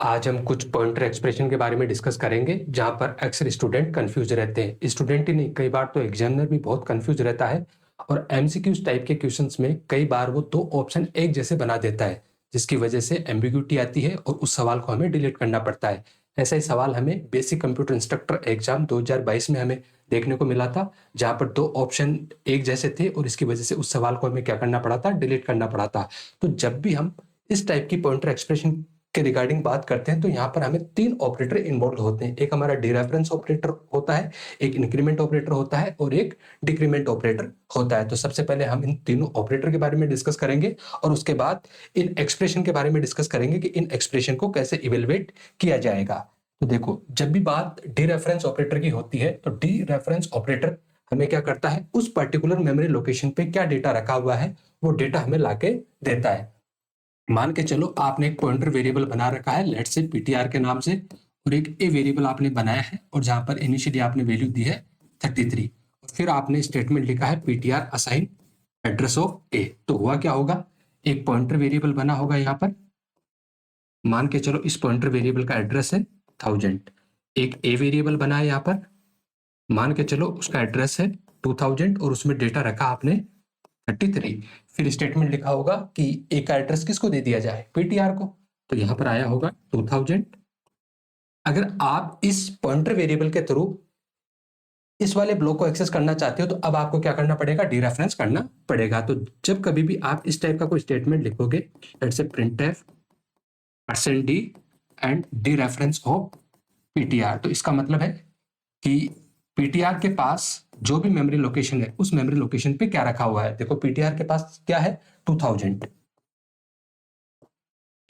आज हम कुछ पॉइंटर एक्सप्रेशन के बारे में डिस्कस करेंगे जहां पर अक्सर स्टूडेंट कंफ्यूज रहते हैं। स्टूडेंट ही नहीं, कई बार तो एग्जामिनर भी बहुत कंफ्यूज रहता है और एमसीक्यूज टाइप के क्वेश्चंस में कई बार वो दो ऑप्शन एक जैसे बना देता है, जिसकी वजह से एम्बिग्यूटी आती है और उस सवाल को हमें डिलीट करना पड़ता है। ऐसा ही सवाल हमें बेसिक कंप्यूटर इंस्ट्रक्टर एग्जाम 2022 में हमें देखने को मिला था, जहां पर दो ऑप्शन एक जैसे थे और इसकी वजह से उस सवाल को हमें क्या करना पड़ा था, डिलीट करना पड़ा था। तो जब भी हम इस टाइप की पॉइंटर एक्सप्रेशन के रिगार्डिंग बात करते हैं तो यहाँ पर हमें तीन ऑपरेटर इन्वॉल्व होते हैं। एक हमारा डीरेफरेंस ऑपरेटर होता है, एक इंक्रीमेंट ऑपरेटर होता है और एक डिक्रीमेंट ऑपरेटर होता है। तो सबसे पहले हम इन तीनों ऑपरेटर के बारे में डिस्कस करेंगे और उसके बाद इन एक्सप्रेशन के बारे में डिस्कस करेंगे कि इन एक्सप्रेशन को कैसे इवेलुएट किया जाएगा। तो देखो, जब भी बात डीरेफरेंस ऑपरेटर की होती है तो डीरेफरेंस ऑपरेटर हमें क्या करता है, उस पर्टिकुलर मेमोरी लोकेशन पे क्या डेटा रखा हुआ है वो डेटा हमें लाके देता है। मान के चलो आपने एक पॉइंटर वेरिएबल बना रखा है, लेट्स से पीटीआर के नाम से, और एक ए वेरिएबल आपने बनाया है और जहां पर इनिशियली आपने वैल्यू दी है 33 और फिर आपने स्टेटमेंट लिखा है पीटीआर असाइन एड्रेस ऑफ ए। तो हुआ क्या होगा, एक पॉइंटर वेरिएबल बना होगा यहाँ पर, मान के चलो इस पॉइंटर वेरिएबल का एड्रेस है 1000। एक ए वेरिएबल बना है यहाँ पर, मान के चलो उसका एड्रेस है 2000 और उसमें डेटा रखा आपने 33। फिर स्टेटमेंट लिखा होगा कि ए का एड्रेस किसको दे दिया जाए, पीटीआर को। तो यहां पर आया होगा 2000। अगर आप इस पॉइंटर वेरिएबल के थ्रू इस वाले ब्लॉक को एक्सेस करना चाहते हो तो अब आपको क्या करना पड़ेगा, डीरेफरेंस करना पड़ेगा। तो जब कभी भी आप इस टाइप का कोई स्टेटमेंट लिखोगे, let's say printf %d and dereference of PTR, तो इसका मतलब है कि पीटीआर के पास जो भी मेमोरी लोकेशन है उस मेमोरी लोकेशन पे क्या रखा हुआ है। देखो पीटीआर के पास क्या है, 2000।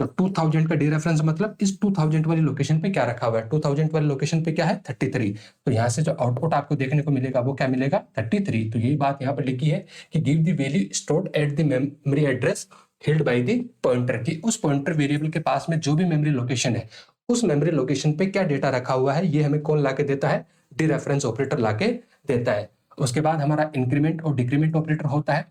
तो 2000 का डीरेफरेंस मतलब इस 2000 वाली लोकेशन पे क्या रखा हुआ है, 2000 वाली लोकेशन पे क्या है, 33। तो यहां से जो आउटपुट आपको देखने को मिलेगा वो क्या मिलेगा, 33। तो यही बात यहाँ पर लिखी है कि give the value stored at the memory address held by the pointer, की उस पॉइंटर वेरिएबल के पास में जो भी मेमोरी लोकेशन है उस मेमोरी लोकेशन पे क्या डेटा रखा हुआ है, ये हमें कौन लाके देता है, डीरेफरेंस ऑपरेटर लाके देता है। उसके बाद हमारा इंक्रीमेंट और डिक्रीमेंट ऑपरेटर होता है।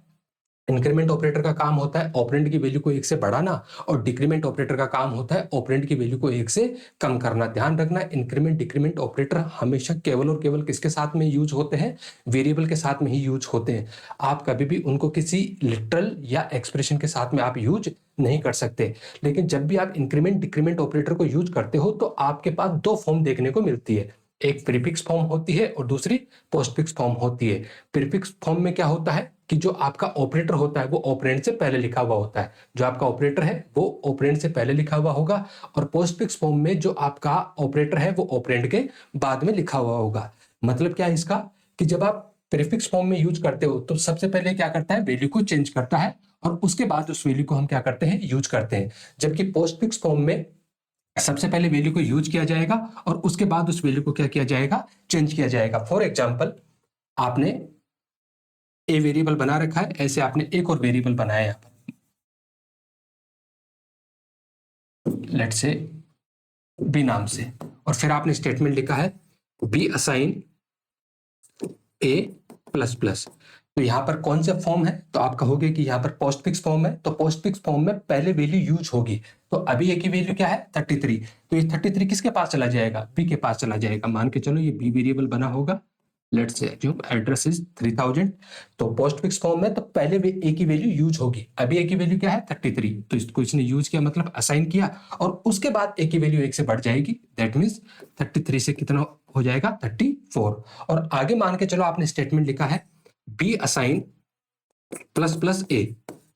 इंक्रीमेंट ऑपरेटर का काम होता है ऑपरेंड की वैल्यू को एक से बढ़ाना और डिक्रीमेंट ऑपरेटर का काम होता है ऑपरेंड की वैल्यू को एक से कम करना। ध्यान रखना, इंक्रीमेंट डिक्रीमेंट ऑपरेटर हमेशा केवल और केवल किसके साथ में यूज होते हैं, वेरिएबल के साथ में ही यूज होते हैं। आप कभी भी उनको किसी लिटरल या एक्सप्रेशन के साथ में आप यूज नहीं कर सकते। लेकिन जब भी आप इंक्रीमेंट डिक्रीमेंट ऑपरेटर को यूज करते हो तो आपके पास दो फॉर्म देखने को मिलती है, एक प्रीफिक्स फॉर्म होती है और दूसरी पोस्टफिक्स फॉर्म होती है। प्रीफिक्स फॉर्म में क्या होता है कि जो आपका ऑपरेटर होता है वो ऑपरेंड से पहले लिखा हुआ होता है, जो आपका ऑपरेटर है वो ऑपरेंड से पहले लिखा हुआ होगा, और पोस्टफिक्स फॉर्म में जो आपका ऑपरेटर है वो ऑपरेंड के बाद में लिखा हुआ होगा। मतलब क्या है इसका, कि जब आप प्रीफिक्स फॉर्म में यूज करते हो तो सबसे पहले क्या करता है, वैल्यू को चेंज करता है और उसके बाद उस वैल्यू को हम क्या करते हैं, यूज करते हैं। जबकि पोस्टफिक्स फॉर्म में सबसे पहले वैल्यू को यूज किया जाएगा और उसके बाद उस वैल्यू को क्या किया जाएगा, चेंज किया जाएगा। फॉर एग्जाम्पल, आपने ए वेरिएबल बना रखा है, ऐसे आपने एक और वेरिएबल बनाया है यहाँ पर, लेट्स से बी नाम से, और फिर आपने स्टेटमेंट लिखा है be assign A plus plus. तो यहाँ पर कौन सा फॉर्म है, तो आप कहोगे कि यहाँ पर पोस्टफिक्स फॉर्म है, तो पोस्टफिक्स फॉर्म में पहले वैल्यू यूज होगी। तो अभी ए की वैल्यू क्या है, 33। तो ये 33 किसके पास चला जाएगा, बी के पास चला जाएगा। मान के चलो ये बी वेरिएबल बना होगा, लेट्स से जो एड्रेस इज 3000। तो पोस्टफिक्स फॉर्म में तो पहले ए की वैल्यू यूज होगी, अभी ए की वैल्यू क्या है, 33। तो इसको इसने यूज किया मतलब असाइन किया, और उसके बाद ए की वैल्यू एक से बढ़ जाएगी, दैट मीन्स 33 से कितना हो जाएगा, 34। और आगे मान के चलो आपने स्टेटमेंट लिखा है बी असाइन प्लस प्लस ए।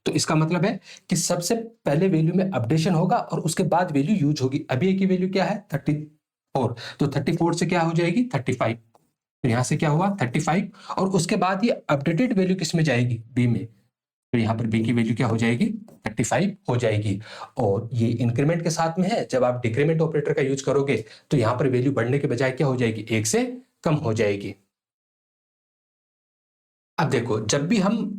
तो इसका मतलब है कि सबसे पहले वैल्यू में अपडेशन होगा और उसके बाद वैल्यू यूज होगी। अभी ए की वैल्यू क्या है, 34। तो 34 से क्या हो जाएगी, 35। तो यहां से क्या हुआ, 35, और उसके बाद ये अपडेटेड वैल्यू किस में जाएगी, बी में। तो यहाँ पर बी की वैल्यू क्या हो जाएगी, 35 हो जाएगी। और ये इंक्रीमेंट के साथ में है, जब आप डिक्रीमेंट ऑपरेटर का यूज करोगे तो यहाँ पर वैल्यू बढ़ने के बजाय क्या हो जाएगी, एक से कम हो जाएगी। अब देखो, जब भी हम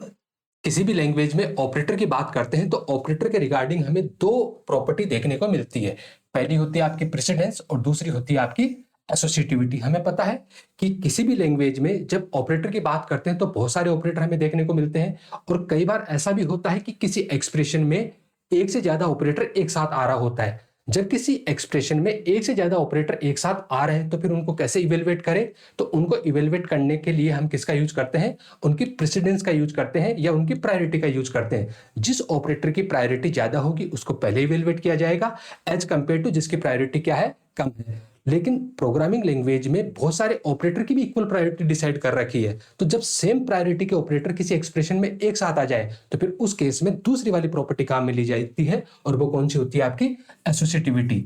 किसी भी लैंग्वेज में ऑपरेटर की बात करते हैं तो ऑपरेटर के रिगार्डिंग हमें दो प्रॉपर्टी देखने को मिलती है। पहली होती है आपकी प्रेसिडेंस और दूसरी होती है आपकी एसोसिएटिविटी। हमें पता है कि किसी भी लैंग्वेज में जब ऑपरेटर की बात करते हैं तो बहुत सारे ऑपरेटर हमें देखने को मिलते हैं, और कई बार ऐसा भी होता है कि किसी एक्सप्रेशन में एक से ज्यादा ऑपरेटर एक साथ आ रहा होता है। जब किसी एक्सप्रेशन में एक से ज्यादा ऑपरेटर एक साथ आ रहे हैं तो फिर उनको कैसे इवेलुएट करें? तो उनको इवेलुएट करने के लिए हम किसका यूज करते हैं? उनकी प्रेसिडेंस का यूज करते हैं या उनकी प्रायोरिटी का यूज करते हैं। जिस ऑपरेटर की प्रायोरिटी ज्यादा होगी उसको पहले इवेलुएट किया जाएगा एज कंपेयर टू जिसकी प्रायोरिटी क्या है? कम है। लेकिन प्रोग्रामिंग लैंग्वेज में बहुत सारे ऑपरेटर की भी इक्वल प्रायोरिटी डिसाइड कर रखी है, तो जब सेम प्रायोरिटी के ऑपरेटर किसी एक्सप्रेशन में एक साथ आ जाए तो फिर उस केस में दूसरी वाली प्रॉपर्टी काम में ली जाती है, और वो कौन सी होती है? आपकी एसोसिएटिविटी।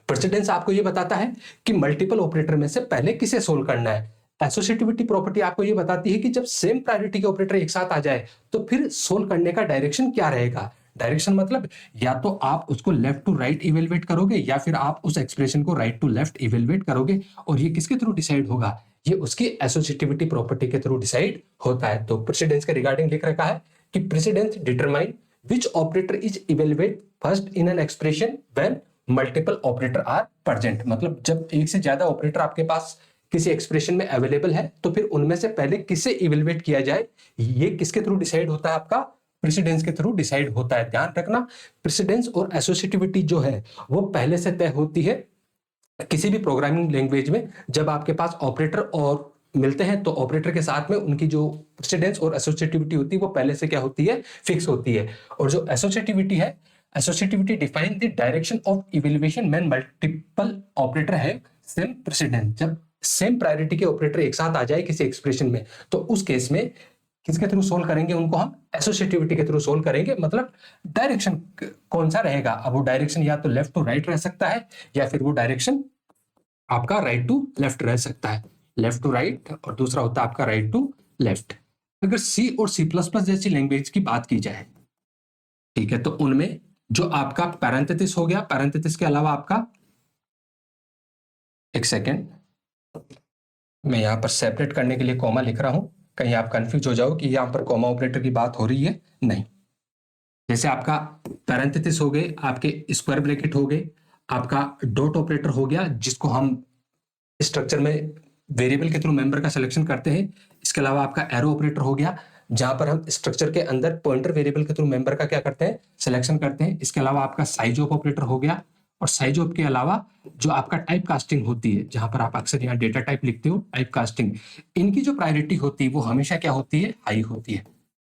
प्रेसिडेंस आपको ये बताता है कि मल्टीपल ऑपरेटर में से पहले किसे सोल्व करना है। एसोसिएटिविटी प्रॉपर्टी आपको ये बताती है कि जब सेम प्रायोरिटी के ऑपरेटर एक साथ आ जाए तो फिर सोल्व करने का डायरेक्शन क्या रहेगा। डायरेक्शन मतलब या तो आप उसको लेफ्ट टू राइट इवेलुएट करोगे या फिर आप उस एक्सप्रेशन को राइट टू लेफ्ट इवेलुएट करोगे, और ये किसके थ्रू डिसाइड होगा? ये उसकी एसोसिएटिविटी प्रॉपर्टी के थ्रू डिसाइड होता है। तो प्रेसिडेंस के रिगार्डिंग लिख रखा है कि precedence determine which operator is evaluate first in an expression when multiple operator are present. मतलब जब एक से ज्यादा ऑपरेटर आपके पास किसी एक्सप्रेशन में अवेलेबल है तो फिर उनमें से पहले किसे इवेलुएट किया जाए, ये किसके थ्रू डिसाइड होता है? आपका प्रेसिडेंस के थ्रू डिसाइड होता है। ध्यान रखना, प्रेसिडेंस और एसोसिएटिविटी जो है वो पहले से तय होती है किसी भी प्रोग्रामिंग लैंग्वेज में। जब आपके पास ऑपरेटर और मिलते हैं तो ऑपरेटर के साथ में उनकी जो प्रेसिडेंस और एसोसिएटिविटी होती है वो पहले से क्या होती है? फिक्स होती है। और जो एसोसिएटिविटी है, associativity define the direction of evaluation when multiple operator है सेम प्रेसिडेंस। जब सेम प्रायोरिटी के ऑपरेटर एक साथ आ जाए किसी एक्सप्रेशन में तो उस केस में किसके थ्रू सोल्व करेंगे? उनको हम एसोसिएटिविटी के थ्रू सोल्व करेंगे। मतलब डायरेक्शन कौन सा रहेगा? अब वो डायरेक्शन या तो लेफ्ट टू राइट रह सकता है या फिर वो डायरेक्शन आपका राइट टू लेफ्ट रह सकता है। लेफ्ट टू राइट और दूसरा होता है आपका राइट टू लेफ्ट। अगर सी और सी प्लस प्लस जैसी लैंग्वेज की बात की जाए, ठीक है, तो उनमें जो आपका पैरेंथेसिस हो गया, पैरेंथेसिस के अलावा आपका, एक सेकेंड, मैं यहां पर सेपरेट करने के लिए कॉमा लिख रहा हूं, कहीं आप कंफ्यूज हो जाओ कि यहां पर कॉमा ऑपरेटर की बात हो रही है, नहीं। जैसे आपका पैरेंथेसिस हो गए, आपके स्क्वायर ब्रैकेट हो गए, आपका डॉट ऑपरेटर हो गया जिसको हम स्ट्रक्चर में वेरिएबल के थ्रू मेंबर का सिलेक्शन करते हैं। इसके अलावा आपका एरो ऑपरेटर हो गया जहां पर हम स्ट्रक्चर के अंदर पॉइंटर वेरिएबल के थ्रू मेंबर का क्या करते हैं? सिलेक्शन करते हैं। इसके अलावा आपका साइज ऑफ ऑपरेटर हो गया, और साइज ऑफ के अलावा जो आपका टाइप कास्टिंग होती है, जहां पर आप अक्सर यहाँ डेटा टाइप लिखते हो, टाइप कास्टिंग, इनकी जो प्रायोरिटी होती है वो हमेशा क्या होती है? हाई होती है।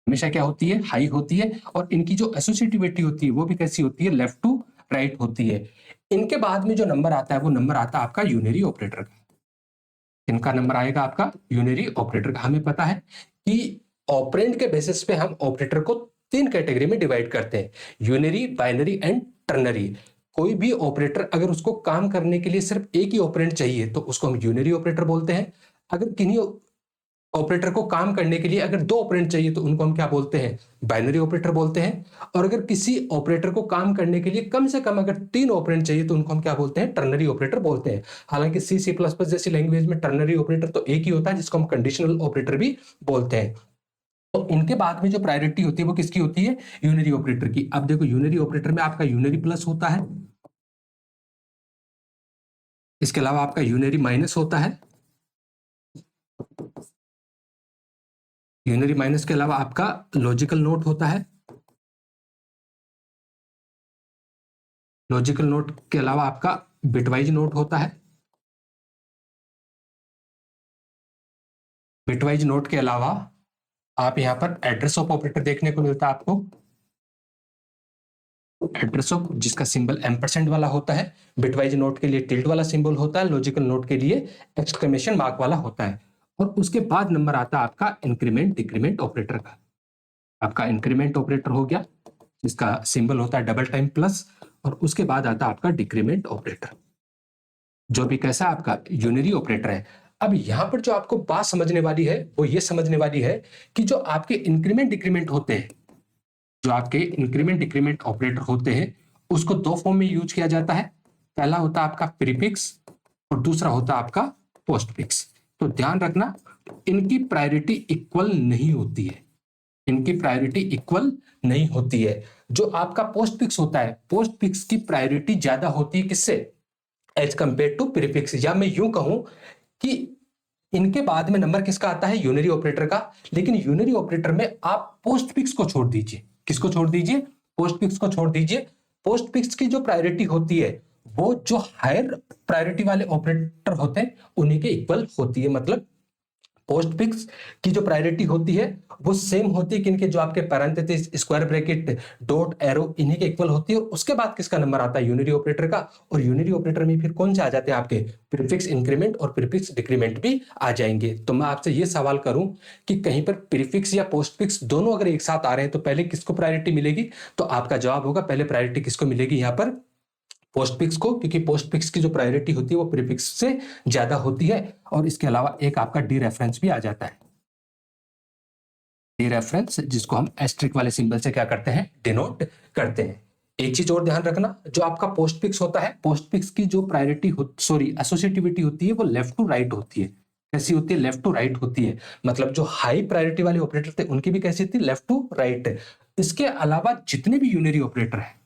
हमेशा क्या होती है? हाई होती है। और इनकी जो एसोसिएटिविटी होती है वो भी कैसी होती है? लेफ्ट टू राइट होती है। इनके बाद में जो नंबर आता है वो नंबर आता है आपका यूनरी ऑपरेटर का। इनका नंबर आएगा आपका यूनरी ऑपरेटर का। हमें पता है कि ऑपरेंड के बेसिस पे हम ऑपरेटर को 3 कैटेगरी में डिवाइड करते हैं, यूनरी, बाइनरी एंड टर्नरी। कोई भी ऑपरेटर अगर उसको काम करने के लिए सिर्फ एक ही ऑपरेंड चाहिए तो उसको हम यूनरी ऑपरेटर बोलते हैं। अगर किन्हीं ऑपरेटर को काम करने के लिए अगर 2 ऑपरेंड चाहिए तो उनको हम क्या बोलते हैं? बाइनरी ऑपरेटर बोलते हैं। और अगर किसी ऑपरेटर को काम करने के लिए कम से कम अगर 3 ऑपरेंड चाहिए तो उनको हम क्या बोलते हैं? टर्नरी ऑपरेटर बोलते हैं। हालांकि सी सी प्लस प्लस जैसी लैंग्वेज में टर्नरी ऑपरेटर तो एक ही होता है जिसको हम कंडीशनल ऑपरेटर भी बोलते हैं। तो इनके बाद में जो प्रायोरिटी होती है वो किसकी होती है? यूनरी ऑपरेटर की। अब देखो, यूनरी ऑपरेटर में आपका यूनरी प्लस होता है, इसके अलावा आपका यूनरी माइनस होता है, यूनरी माइनस के अलावा आपका लॉजिकल नोट होता है, लॉजिकल नोट के अलावा आपका बिटवाइज नोट होता है, बिटवाइज नोट के अलावा आप यहां पर एड्रेस ऑफ ऑपरेटर देखने को मिलता है आपको। एड्रेस ऑफ जिसका सिंबल एम्परसेंड वाला होता है, बिटवाइज नोट के लिए टिल्ट वाला सिंबल होता है, लॉजिकल नोट के लिए एक्सक्लेमेशन मार्क वाला होता है। और उसके बाद नंबर आता है आपका इंक्रीमेंट डिक्रीमेंट ऑपरेटर का। आपका इंक्रीमेंट ऑपरेटर हो गया जिसका सिंबल होता है डबल टाइम प्लस, और उसके बाद आता है आपका डिक्रीमेंट ऑपरेटर जो भी कैसा आपका यूनरी ऑपरेटर है। अब यहां पर जो आपको बात समझने वाली है वो ये समझने वाली है कि जो आपके इंक्रीमेंट डिक्रीमेंट होते हैं, जो आपके इंक्रीमेंट डिक्रीमेंट ऑपरेटर होते हैं उसको 2 फॉर्म में यूज किया जाता है। पहला होता है आपका प्रीफिक्स और दूसरा होता है आपका पोस्टफिक्स। तो ध्यान रखना, इनकी प्रायोरिटी इक्वल नहीं होती है, इनकी प्रायोरिटी इक्वल नहीं होती है। जो आपका पोस्टफिक्स होता है, पोस्टफिक्स की प्रायोरिटी ज्यादा होती है किससे? As compare to prefix. या मैं यूं कहूं कि इनके बाद में नंबर किसका आता है? यूनरी ऑपरेटर का। लेकिन यूनरी ऑपरेटर में आप पोस्टफिक्स को छोड़ दीजिए। किसको छोड़ दीजिए? पोस्टफिक्स को छोड़ दीजिए। पोस्ट फिक्स की जो प्रायोरिटी होती है वो जो हायर प्रायोरिटी वाले ऑपरेटर होते हैं उन्हीं के इक्वल होती है। मतलब पोस्ट फिक्स की जो प्रायोरिटी होती है वो सेम होती है किनके, जो आपके parenthesis, square bracket, dot, arrow, इन्हीं के इक्वल होती है। और उसके बाद किसका नंबर आता है? यूनिरी ऑपरेटर का। और यूनिरी ऑपरेटर में फिर कौन से आ जाते हैं आपके? प्रीफिक्स इंक्रीमेंट और प्रीफिक्स डिक्रीमेंट भी आ जाएंगे। तो मैं आपसे ये सवाल करूं कि कहीं पर प्रीफिक्स या पोस्ट फिक्स दोनों अगर एक साथ आ रहे हैं तो पहले किसको प्रायोरिटी मिलेगी? तो आपका जवाब होगा पहले प्रायोरिटी किसको मिलेगी यहाँ पर? पोस्ट फिक्स को, क्योंकि पोस्ट फिक्स की जो प्रायोरिटी होती है वो प्रीफिक्स से ज्यादा होती है। और इसके अलावा एक आपका डी रेफरेंस भी आ जाता है। डी रेफरेंस जिसको हम एस्ट्रिक वाले सिंबल से क्या करते हैं? डिनोट करते हैं। एक चीज और ध्यान रखना, जो आपका पोस्ट फिक्स होता है, पोस्ट फिक्स की जो प्रायोरिटी एसोसिएटिविटी होती है वो लेफ्ट टू राइट होती है। कैसी होती है? लेफ्ट टू राइट होती है। मतलब जो हाई प्रायोरिटी वाले ऑपरेटर थे उनकी भी कैसी होती है? Left to right. इसके अलावा जितने भी यूनिरी ऑपरेटर है,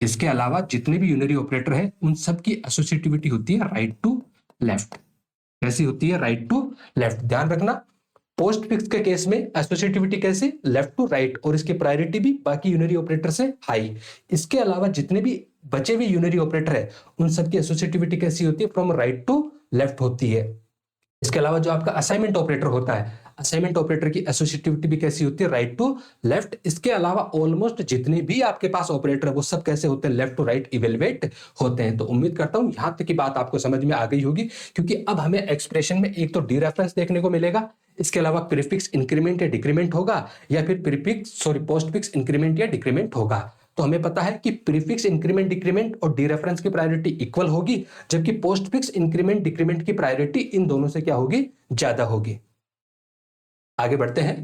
इसके अलावा जितने भी यूनिरी ऑपरेटर है उन सब की एसोसिएटिविटी होती है राइट टू लेफ्ट। कैसी होती है? Right to left. ध्यान रखना, पोस्ट फिक्स के केस में एसोसिएटिविटी कैसे? लेफ्ट टू राइट, और इसकी प्रायोरिटी भी बाकी यूनिरी ऑपरेटर से हाई। इसके अलावा जितने भी बचे हुए यूनिरी ऑपरेटर है उन सबकी एसोसिएटिविटी कैसी होती है? फ्रॉम राइट टू लेफ्ट होती है। इसके अलावा जो आपका असाइनमेंट ऑपरेटर होता है, असाइनमेंट ऑपरेटर की एसोसिएटिविटी भी कैसी होती है? Right to left. इसके अलावा ऑलमोस्ट जितने भी आपके पास ऑपरेटर है वो सब कैसे होते हैं? लेफ्ट टू राइट इवेलुएट होते हैं। तो उम्मीद करता हूं यहां तक की बात आपको समझ में आ गई होगी, क्योंकि अब हमें एक्सप्रेशन में एक तो डी रेफरेंस देखने को मिलेगा, इसके अलावा प्रीफिक्स इंक्रीमेंट या डिक्रीमेंट होगा, या फिर पोस्ट फिक्स इंक्रीमेंट या डिक्रीमेंट होगा। तो हमें पता है कि प्रीफिक्स इंक्रीमेंट डिक्रीमेंट और डी रेफरेंस की प्रायोरिटी इक्वल होगी, जबकि पोस्ट फिक्स इंक्रीमेंट डिक्रीमेंट की प्रायोरिटी इन दोनों से क्या होगी? ज्यादा होगी। आगे बढ़ते हैं।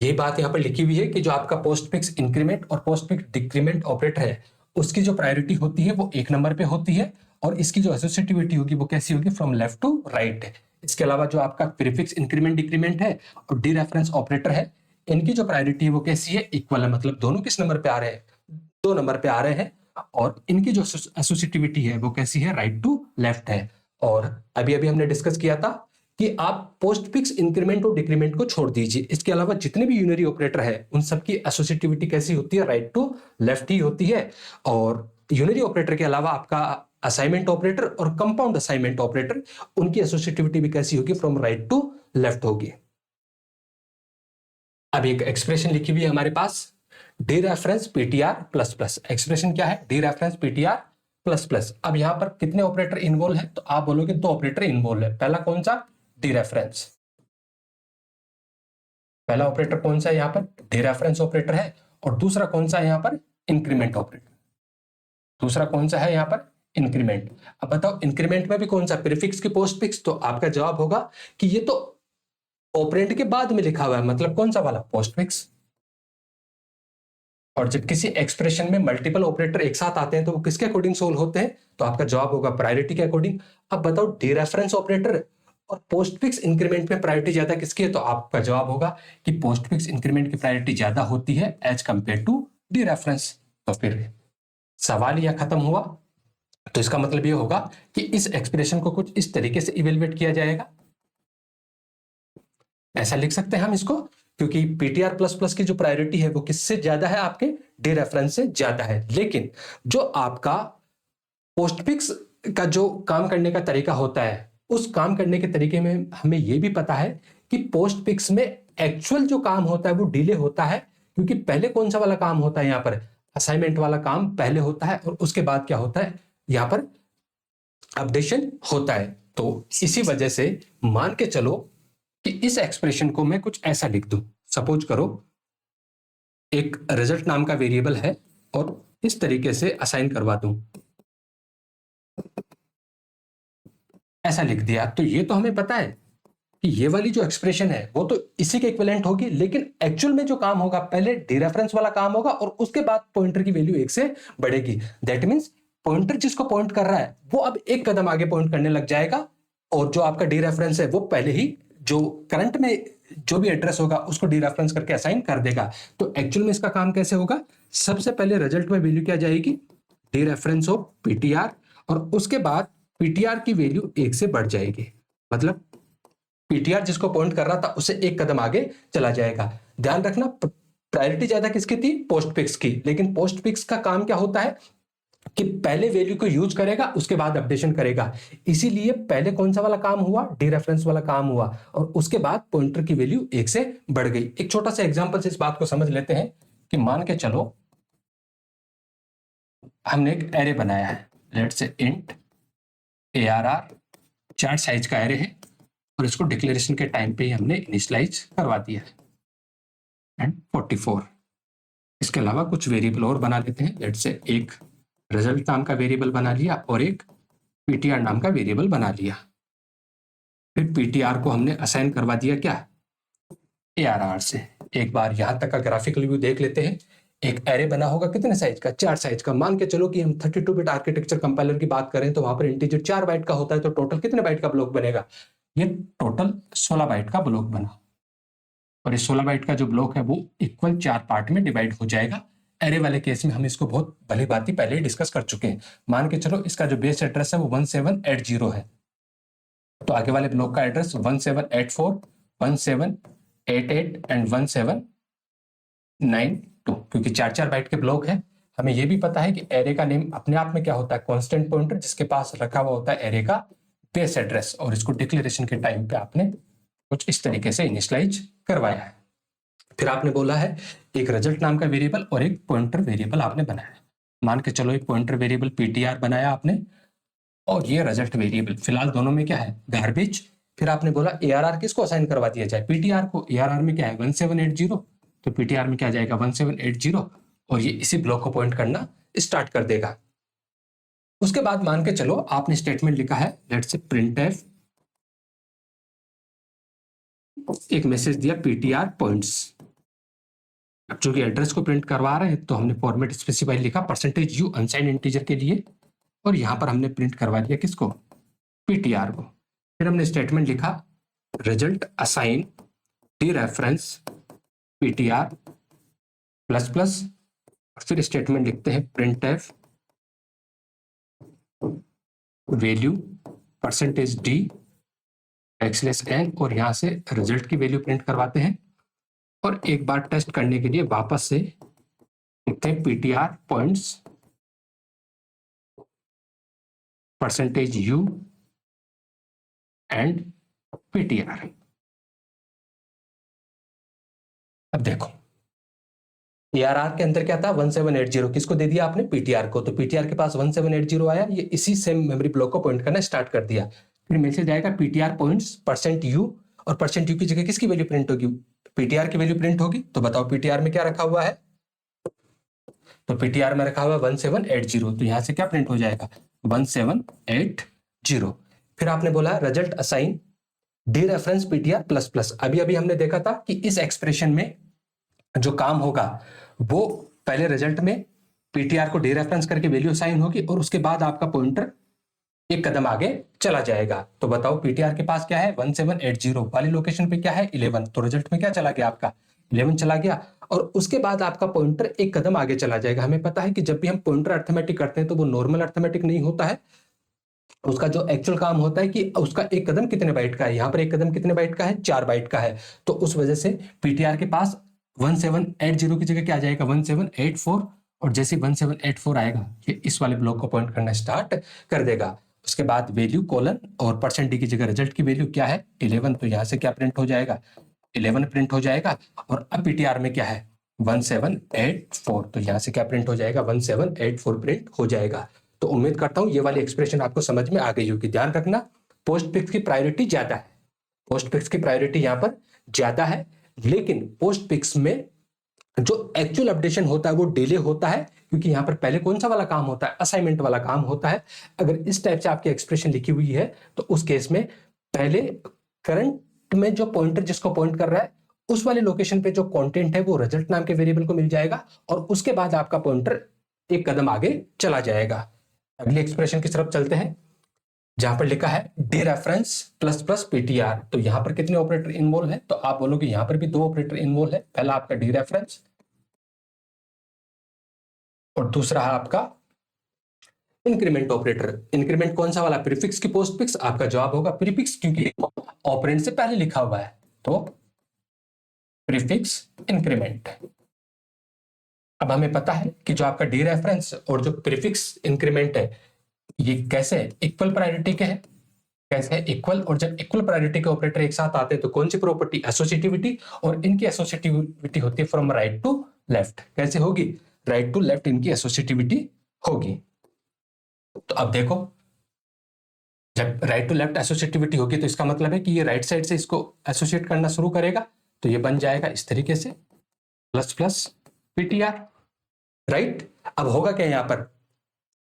ये बात यहां पर लिखी हुई है कि जो आपका पोस्ट फिक्स इंक्रीमेंट और पोस्ट फिक्स डिक्रीमेंट ऑपरेटर है उसकी जो प्रायोरिटी होती है वो 1 नंबर पे होती है, और इसकी जो एसोसिएटिविटी होगी वो कैसी होगी? From left to right. इसके अलावा जो आपका प्रीफिक्स इंक्रीमेंट डिक्रीमेंट है और डी रेफरेंस ऑपरेटर है, इनकी जो प्रायोरिटी है वो कैसी है? इक्वल है। मतलब दोनों किस नंबर पे आ रहे हैं? 2 नंबर पे आ रहे हैं। और इनकी जो एसोसिएटिविटी है वो कैसी है? राइट टू लेफ्ट है। और अभी अभी हमने डिस्कस किया था कि आप पोस्ट फिक्स इंक्रीमेंट और डिक्रीमेंट को छोड़ दीजिए, इसके अलावा जितने भी यूनिरी ऑपरेटर है उन सबकी एसोसिएटिविटी कैसी होती है? राइट टू लेफ्ट ही होती है। और यूनिरी ऑपरेटर के अलावा आपका असाइनमेंट ऑपरेटर और कंपाउंड असाइनमेंट ऑपरेटर, उनकी एसोसिएटिविटी भी कैसी होगी? फ्रॉम राइट टू लेफ्ट होगी। अब एक एक्सप्रेशन लिखी हुई है हमारे पास, dereference PTR plus plus. Expression क्या है? Dereference PTR plus plus. अब यहां पर कितने ऑपरेटर इन्वॉल्व है? तो आप बोलोगे 2 ऑपरेटर इन्वॉल्व है। पहला कौन सा? D reference. पहला ऑपरेटर कौन सा है यहां पर? डी रेफरेंस ऑपरेटर है। और दूसरा कौन सा है यहां पर? Increment operator. दूसरा कौन सा है यहां पर? इंक्रीमेंट। अब बताओ इंक्रीमेंट में भी कौन सा? प्रीफिक्स की पोस्ट फिक्स। तो आपका जवाब होगा कि ये तो ऑपरेंड के बाद में लिखा हुआ है, मतलब कौन सा वाला? Post fix. और जब किसी एक्सप्रेशन में मल्टीपल ऑपरेटर एक साथ आते हैं तो वो किसके अकॉर्डिंग सोल्व होते हैं? तो आपका जवाब होगा प्रायोरिटी के अकॉर्डिंग। अब बताओ डी रेफरेंस ऑपरेटर और पोस्ट फिक्स इंक्रीमेंट में प्रायोरिटी ज्यादा किसकी है? तो आपका जवाब होगा कि पोस्ट फिक्स इंक्रीमेंट की प्रायोरिटी ज्यादा होती है as compare to dereference. तो फिर सवाल यह खत्म हुआ। तो इसका मतलब यह होगा कि इस एक्सप्रेशन को कुछ इस तरीके से इवेलुएट किया जाएगा। ऐसा लिख सकते हैं हम इसको, क्योंकि पीटीआर प्लस प्लस की जो प्रायोरिटी है वो किससे ज्यादा है? आपके डी रेफरेंस से ज्यादा है। लेकिन जो आपका पोस्टफिक्स का जो काम करने का तरीका होता है, उस काम करने के तरीके में हमें यह भी पता है कि पोस्टफिक्स में एक्चुअल जो काम होता है वो डिले होता है, क्योंकि पहले कौन सा वाला काम होता है? यहां पर असाइनमेंट वाला काम पहले होता है, और उसके बाद क्या होता है? यहां पर अपडेशन होता है। तो इसी वजह से मान के चलो कि इस एक्सप्रेशन को मैं कुछ ऐसा लिख दूं। सपोज करो एक रिजल्ट नाम का वेरिएबल है और इस तरीके से असाइन करवा दूं, ऐसा लिख दिया। तो ये तो हमें पता है कि ये वाली जो एक्सप्रेशन है वो तो इसी के इक्विवेलेंट होगी, लेकिन एक्चुअल में जो काम होगा पहले डीरेफरेंस वाला काम होगा और उसके बाद पॉइंटर की वैल्यू 1 से बढ़ेगी। दैट मींस पॉइंटर जिसको पॉइंट कर रहा है वो अब एक कदम आगे पॉइंट करने लग जाएगा, और जो आपका डीरेफरेंस है वो पहले ही जो करंट में जो भी एड्रेस होगा उसको डीरेफरेंस करके असाइन कर देगा। तो एक्चुअल में इसका काम कैसे होगा? सबसे पहले रिजल्ट में वैल्यू क्या जाएगी? डीरेफरेंस ऑफ पीटीआर, और उसके बाद पीटीआर की वैल्यू 1 से बढ़ जाएगी। मतलब पीटीआर जिसको पॉइंट कर रहा था उससे एक कदम आगे चला जाएगा। ध्यान रखना प्रायोरिटी ज्यादा किसकी थी? पोस्ट फिक्स की। लेकिन पोस्ट फिक्स का काम क्या होता है कि पहले वैल्यू को यूज करेगा, उसके बाद अपडेशन करेगा। इसीलिए पहले कौन सा वाला काम हुआ? डीरेफरेंस वाला काम हुआ, और उसके बाद पॉइंटर की वैल्यू 1 से बढ़ गई। एक छोटा सा एग्जांपल से इस बात को समझ लेते हैं कि मान के चलो हमने एक एरे बनाया है, let's say int ARR 4 size का एरे है, और इसको डिक्लेरेशन के टाइम पे ही हमने इनिशियलाइज करवा दिया है एंड 44। इसके अलावा कुछ वेरिएबल और बना लेते हैं, लेट्स से एक रिजल्ट नाम का वेरिएबल बना लिया और एक PTR नाम का वेरिएबल बना लिया। फिर PTR को हमने असाइन करवा दिया क्या? ARR से। एक बार यहां तक का ग्राफिकल व्यू देख लेते हैं। एक एरे बना होगा कितने साइज का? 4 साइज का। मान के चलो कि हम 32 बिट आर्किटेक्चर कंपाइलर की बात करें तो वहां पर इंटीजर 4 बाइट का होता है, तो टोटल कितने बाइट का ब्लॉक बनेगा? ये टोटल 16 बाइट का ब्लॉक बना, और इस 16 बाइट का जो ब्लॉक है वो इक्वल 4 पार्ट में डिवाइड हो जाएगा। एरे वाले केस में हम इसको बहुत भली भांति पहले ही डिस्कस कर चुके हैं। मान के चलो इसका जो बेस एड्रेस है वो 1780 है, तो आगे वाले ब्लॉक का एड्रेस 1784, 1788 एंड 1792, क्योंकि 4-4 बाइट के ब्लॉक है। हमें यह भी पता है कि एरे का नेम अपने आप में क्या होता है? कांस्टेंट पॉइंटर, जिसके पास रखा हुआ होता है एरे का बेस एड्रेस, और इसको डिक्लेरेशन के टाइम पे आपने कुछ इस तरीके से इनिशियलाइज करवाया है। फिर आपने बोला है एक रिजल्ट नाम का वेरिएबल और एक पॉइंटर वेरिएबल आपने बनाया है। मान के चलो एक पॉइंटर वेरिएबल PTR बनाया आपने, और ये रिजल्ट वेरिएबल। फिलहाल दोनों में क्या है? गार्बेज। फिर आपने बोला ARR किसको असाइन करवा दिया जाए? PTR को। ARR में क्या है? 1780, तो PTR में क्या जाएगा? 1780, और ये इसी ब्लॉक को पॉइंट करना स्टार्ट कर देगा। उसके बाद मान के चलो आपने स्टेटमेंट लिखा है, लेट्स से printf, एक मैसेज दिया PTR पॉइंट्स। अब चूंकि एड्रेस को प्रिंट करवा रहे हैं तो हमने फॉर्मेट स्पेसिफाई लिखा %u अनसाइंड इंटीजर के लिए, और यहां पर हमने प्रिंट करवा दिया किसको? PTR को। फिर हमने स्टेटमेंट लिखा result assign dereference PTR plus plus, फिर स्टेटमेंट लिखते हैं printf वैल्यू %d n, और यहां से रिजल्ट की वैल्यू प्रिंट करवाते हैं। और एक बार टेस्ट करने के लिए वापस से लिखते हैं PTR points %u and PTR। अब देखो ARR के अंदर क्या था? 1780, किसको दे दिया आपने? PTR को। तो PTR के पास 1780 आया, ये इसी सेम मेमोरी ब्लॉक को पॉइंट करना स्टार्ट कर दिया। फिर मैसेज आएगा PTR पॉइंट्स %u, और %u की जगह किसकी वैल्यू प्रिंट होगी? PTR की वैल्यू प्रिंट होगी। तो बताओ PTR में क्या रखा हुआ है? तो PTR में रखा हुआ 1780, तो यहां से क्या प्रिंट हो जाएगा? 1780। फिर आपने बोला result assign dereference PTR plus plus. अभी अभी हमने देखा था कि इस एक्सप्रेशन में जो काम होगा वो पहले रिजल्ट में PTR को डीरेफरेंस करके वैल्यू असाइन होगी, और उसके बाद आपका पॉइंटर एक कदम आगे चला जाएगा। तो बताओ PTR के पास क्या है? 1780 वाली लोकेशन पे क्या है? 11, तो रिजल्ट में क्या चला गया आपका? 11 चला गया, और उसके बाद आपका पॉइंटर एक कदम आगे चला जाएगा। हमें पता है कि जब भी हम पॉइंटर अर्थमेटिक करते हैं तो वो नॉर्मल अर्थमेटिक नहीं होता है, उसका जो एक्चुअल काम होता है कि उसका एक कदम कितने बाइट का है। यहाँ पर एक कदम कितने बाइट का है? 4 बाइट का है। तो उस वजह से PTR के पास 1780 की जगह क्या आ जाएगा? 1784, और जैसे 1784 आएगा ये इस वाले ब्लॉक को पॉइंट करना स्टार्ट कर देगा। उसके बाद वैल्यू कोलन, और %d की जगह रिजल्ट की वैल्यू क्या है? 11, तो यहाँ से क्या प्रिंट हो जाएगा? 11 प्रिंट हो जाएगा। और अब PTR में क्या है? 1784, तो यहाँ से क्या प्रिंट हो जाएगा? 1784 प्रिंट हो जाएगा। तो उम्मीद करता हूं ये वाली एक्सप्रेशन आपको समझ में आ गई होगी। ध्यान रखना पोस्ट फिक्स की प्रायोरिटी ज्यादा है, पोस्ट फिक्स की प्रायोरिटी यहां पर ज्यादा है, लेकिन पोस्ट फिक्स में जो एक्चुअल अपडेशन होता है वो डिले होता है, क्योंकि यहां पर पहले कौन सा वाला काम होता है? असाइनमेंट वाला काम होता है। अगर इस टाइप से आपकी एक्सप्रेशन लिखी हुई है तो उस केस में पहले करंट में जो पॉइंटर जिसको पॉइंट कर रहा है उस वाले लोकेशन पे जो कंटेंट है वो रिजल्ट नाम के वेरिएबल को मिल जाएगा, और उसके बाद आपका पॉइंटर एक कदम आगे चला जाएगा। अगली एक्सप्रेशन की तरफ चलते हैं, जहां पर लिखा है डीरेफरेंस प्लस प्लस PTR। तो यहां पर कितने ऑपरेटर इन्वॉल्व है? तो आप बोलोगे यहां पर भी 2 ऑपरेटर इन्वॉल्व है। पहला आपका डीरेफरेंस, और दूसरा है आपका इंक्रीमेंट ऑपरेटर। इंक्रीमेंट कौन सा वाला? प्रीफिक्स की पोस्ट फिक्स? आपका जवाब होगा प्रीफिक्स, क्योंकि ऑपरेंड से पहले लिखा हुआ है, तो प्रीफिक्स इंक्रीमेंट। अब हमें पता है कि जो आपका डी रेफरेंस और जो प्रीफिक्स इंक्रीमेंट है ये कैसे इक्वल प्रायोरिटी के हैं, कैसे इक्वल, और जब इक्वल प्रायोरिटी के ऑपरेटर एक साथ आते हैं तो कौन सी प्रॉपर्टी, एसोसिएटिविटी, और इनकी एसोसिएटिविटी होती है फ्रॉम राइट टू लेफ्ट। कैसे होगी, राइट टू लेफ्ट इनकी एसोसिएटिविटी होगी। तो अब देखो जब राइट टू लेफ्ट एसोसिएटिविटी होगी तो इसका मतलब है कि ये राइट साइड से इसको एसोसिएट करना शुरू करेगा, तो ये बन जाएगा इस तरीके से प्लस प्लस पीटीआर, राइट। अब होगा क्या यहाँ पर,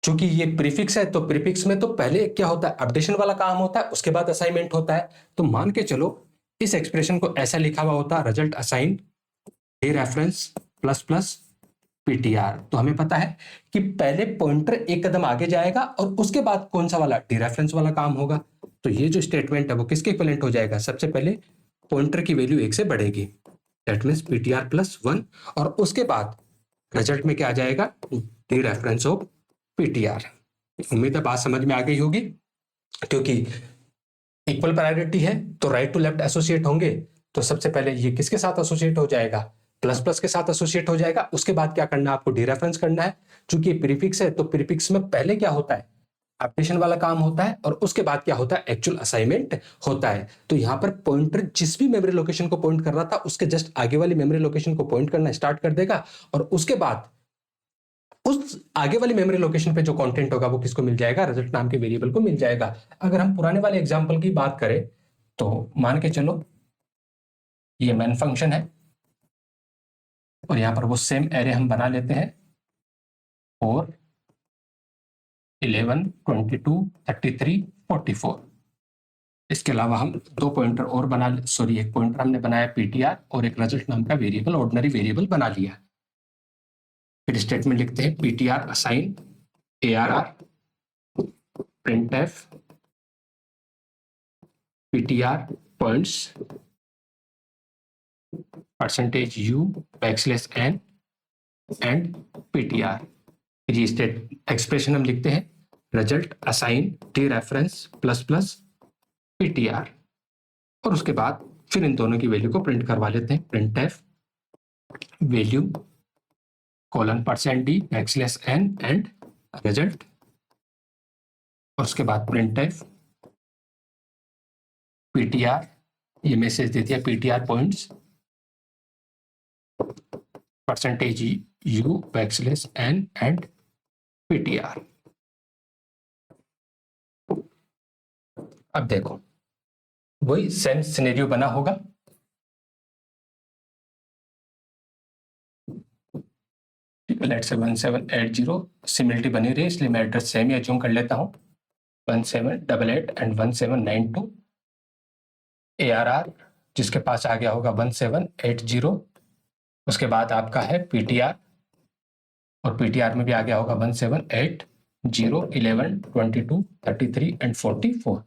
चूंकि ये प्रीफिक्स है तो प्रीफिक्स में तो पहले क्या होता है, अपडेशन वाला काम होता है, उसके बाद असाइनमेंट होता है। तो मान के चलो इस एक्सप्रेशन को ऐसा लिखा हुआ होता है, result assign D reference plus plus PTR. तो हमें पता है कि पहले पॉइंटर एक कदम आगे जाएगा और उसके बाद कौन सा वाला, डी रेफरेंस वाला काम होगा। तो ये जो स्टेटमेंट है वो किसके इक्विवेलेंट हो जाएगा, सबसे पहले पॉइंटर की वैल्यू 1 से बढ़ेगी, दैट मींस पीटीआर प्लस 1, और उसके बाद रिजल्ट में क्या आ जाएगा, डी रेफरेंस ऑफ पीटीआर। उम्मीद है बात समझ में आ गई होगी। क्योंकि इक्वल प्रायोरिटी है तो राइट टू लेफ्ट एसोसिएट होंगे, तो सबसे पहले ये किसके साथ एसोसिएट हो जाएगा, प्लस प्लस के साथ एसोसिएट हो जाएगा। उसके बाद क्या करना है, आपको डी रेफरेंस करना है। चूंकि प्रीफिक्स है तो प्रीफिक्स में पहले क्या होता है, अपडेशन वाला काम होता है, और उसके बाद क्या होता है, एक्चुअल असाइनमेंट होता है। तो यहाँ पर पॉइंटर जिस भी मेमोरी लोकेशन को पॉइंट कर रहा था उसके जस्ट आगे वाली मेमोरी लोकेशन को पॉइंट करना स्टार्ट कर देगा, और उसके बाद उस आगे वाली मेमोरी लोकेशन पे जो कंटेंट होगा वो किसको मिल जाएगा, रिजल्ट नाम के वेरिएबल को मिल जाएगा। अगर हम पुराने वाले एग्जांपल की बात करें तो मान के चलो ये मेन फंक्शन है, और यहां पर वो सेम एरे हम बना लेते हैं 4 11 22 33 44। इसके अलावा हम दो पॉइंटर और बना, सॉरी एक पॉइंटर हमने बनाया पीटीआर, और एक रिजल्ट नाम का वेरिएबल, ऑर्डिनरी वेरिएबल बना लिया। फिर स्टेटमेंट लिखते हैं PTR assign ARR printf ptr points percentage u backslash n and ptr। फिर ये स्टेट एक्सप्रेशन हम लिखते हैं result assign D reference plus plus ptr, और उसके बाद फिर इन दोनों की वैल्यू को प्रिंट करवा लेते हैं, printf value colon percent D backslash n and result, और उसके बाद printf पीटीआर, ये मैसेज दे दिया PTR points percentage U backslash N and PTR. अब देखो वही सेम सिनेरियो बना होगा, लेट्स से 1780 सिमिलरिटी बनी रही, इसलिए मैं एड्रेस सेम ही अज्यूम कर लेता हूँ 1788 एंड 1792। ARR जिसके पास आ गया होगा 1780, उसके बाद आपका है पीटीआर, और पीटीआर में भी आ गया होगा 1780 11 22 33 एंड 44।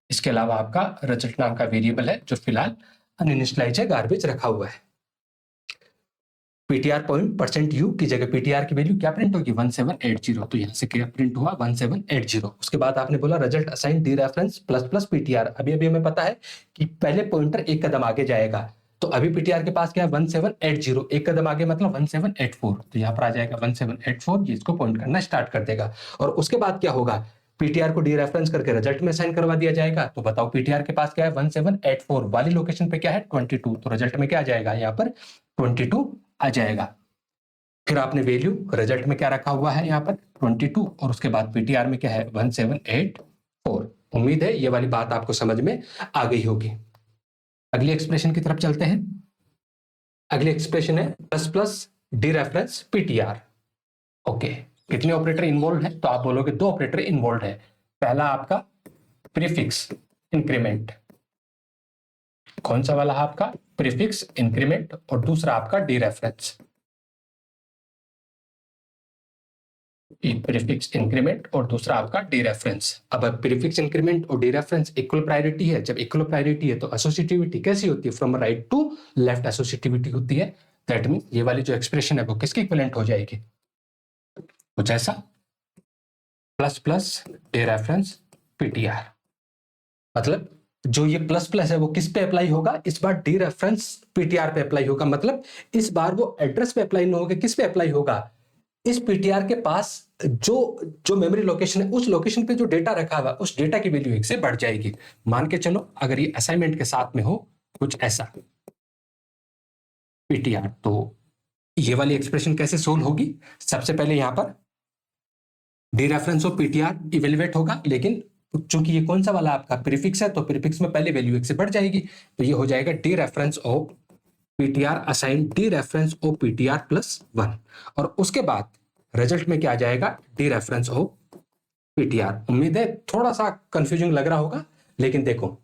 इसके अलावा आपका रिजल्ट नाम का वेरिएबल है जो फिलहाल अनइनिशियलाइज है, गार्बेज रखा हुआ है। पीटीआर पॉइंट परसेंट यू की जगह पीटीआर की वैल्यू क्या प्रिंट होगी 1780, तो यहां से क्या प्रिंट हुआ 1780। उसके बाद आपने बोला result assign D reference plus plus PTR. अभी अभी हमें पता है कि पहले पॉइंटर एक कदम आगे जाएगा, तो अभी पीटीआर के पास क्या है 1780, एक कदम आगे मतलब 1784, तो यहाँ पर आ जाएगा 1784, ये इसको पॉइंट करना स्टार्ट कर देगा। और उसके बाद क्या होगा, पीटीआर को डी रेफरेंस करके रिजल्ट में असाइन करवा दिया जाएगा। तो बताओ पीटीआर के पास क्या है 1784 वाली लोकेशन पे क्या है 22, तो रिजल्ट में क्या आ जाएगा यहाँ पर 22 आ जाएगा। फिर आपने वैल्यू रिजल्ट में क्या रखा हुआ है यहाँ पर 22, और उसके बाद पीटीआर में क्या है 1784। उम्मीद है ये वाली बात आपको समझ में आ गई होगी। अगली एक्सप्रेशन की तरफ चलते हैं। अगली एक्सप्रेशन है plus plus dereference PTR. Okay, कितने ऑपरेटर इन्वॉल्व है, तो आप बोलोगे दो ऑपरेटर इन्वॉल्व है। पहला आपका प्रीफिक्स इंक्रीमेंट, कौन सा वाला है आपका प्रीफिक्स इंक्रीमेंट, और दूसरा आपका डी रेफरेंस। प्रीफिक्स इंक्रीमेंट और दूसरा आपका डी रेफरेंस। अब प्रीफिक्स इंक्रीमेंट और डी रेफरेंस इक्वल प्रायोरिटी है, जब इक्वल प्रायोरिटी है तो एसोसिएटिविटी कैसी होती है, from right to left associativity होती है। दैट मीन ये वाली जो एक्सप्रेशन है वो किसके इक्विवेलेंट हो जाएगी, कुछ ऐसा plus plus dereference PTR. मतलब जो ये प्लस प्लस है वो किस पे अप्लाई होगा, इस बार डी रेफरेंस पीटीआर पे अप्लाई होगा। मतलब इस बार वो एड्रेस पे अप्लाई नहीं होगा, किस पे अप्लाई होगा, इस पीटीआर के पास जो जो मेमोरी लोकेशन है उस लोकेशन पे जो डेटा रखा हुआ उस डेटा की वैल्यू 1 से बढ़ जाएगी। मान के चलो अगर ये असाइनमेंट के साथ में हो कुछ ऐसा पीटीआर, तो ये वाली एक्सप्रेशन कैसे सोल्व होगी, सबसे पहले यहां पर D reference of PTR evaluate होगा, लेकिन चूंकि ये कौन सा वाला आपका प्रीफिक्स है तो प्रीफिक्स में पहले वैल्यू 1 से बढ़ जाएगी, तो ये हो जाएगा dereference of PTR assign dereference of PTR plus 1, और उसके बाद रिजल्ट में क्या आ जाएगा, डी रेफरेंस ऑफ पीटीआर। उम्मीद है थोड़ा सा कंफ्यूजिंग लग रहा होगा, लेकिन देखो